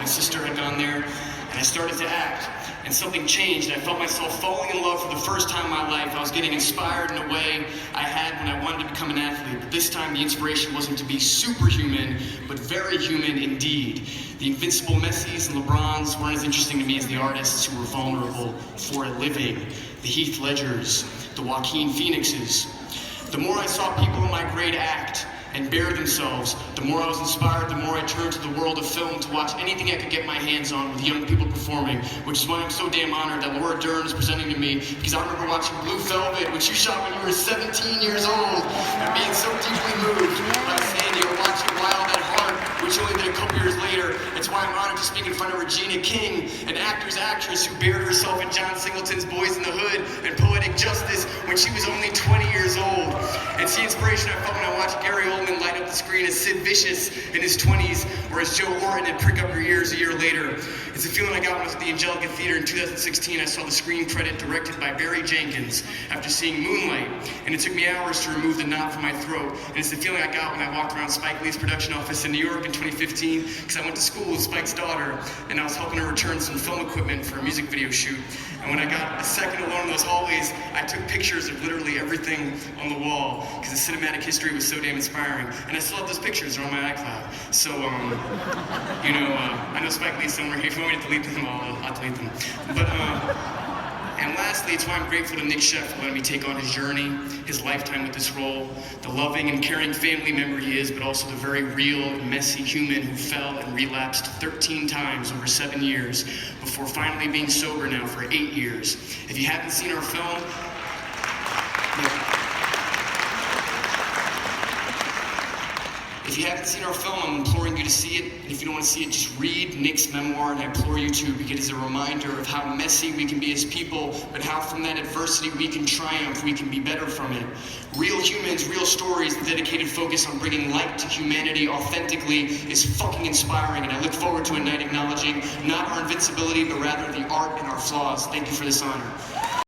sister had gone there, and I started to act. And something changed. I felt myself falling in love for the first time in my life. I was getting inspired in a way I had when I wanted to become an athlete. But this time the inspiration wasn't to be superhuman, but very human indeed. The invincible Messis and LeBrons weren't as interesting to me as the artists who were vulnerable for a living. The Heath Ledgers, the Joaquin Phoenixes. The more I saw people in my grade act and bare themselves, the more I was inspired, the more I turned to the world of film to watch anything I could get my hands on with young people performing, which is why I'm so damn honored that Laura Dern is presenting to me, because I remember watching Blue Velvet, which you shot when you were 17 years old, and being so deeply moved by Sandy, or watching Wild at Heart, which you only did a couple years later. It's why I'm honored to speak in front of Regina King, an actress who bared herself in John Singleton's Boys in the Hood and Poetic Justice when she was only 20 years old. And see inspiration I felt when I watched Gary Oldman light up the screen as Sid Vicious in his 20s, or as Joe Horton in Prick Up Your Ears a year later. It's a feeling I got when I was at the Angelica Theater in 2016. I saw the screen credit directed by Barry Jenkins after seeing Moonlight, and it took me hours to remove the knot from my throat. And it's the feeling I got when I walked around Spike Lee's production office in New York in 2015, because I went to school with Spike's daughter, and I was helping her return some film equipment for a music video shoot. And when I got a second alone in those hallways, I took pictures of literally everything on the wall, because the cinematic history was so damn inspiring. And I still have those pictures, they're on my iCloud. So, I know Spike Lee's somewhere here. If you want me to delete them, I'll delete them. But, and lastly, it's why I'm grateful to Nick Sheff for letting me take on his journey, his lifetime with this role, the loving and caring family member he is, but also the very real, messy human who fell and relapsed 13 times over 7 years before finally being sober now for 8 years. If you haven't seen our film, I'm imploring you to see it. And if you don't want to see it, just read Nick's memoir, and I implore you to, because it's a reminder of how messy we can be as people, but how from that adversity we can triumph, we can be better from it. Real humans, real stories, the dedicated focus on bringing light to humanity authentically is fucking inspiring, and I look forward to a night acknowledging not our invincibility, but rather the art in our flaws. Thank you for this honor.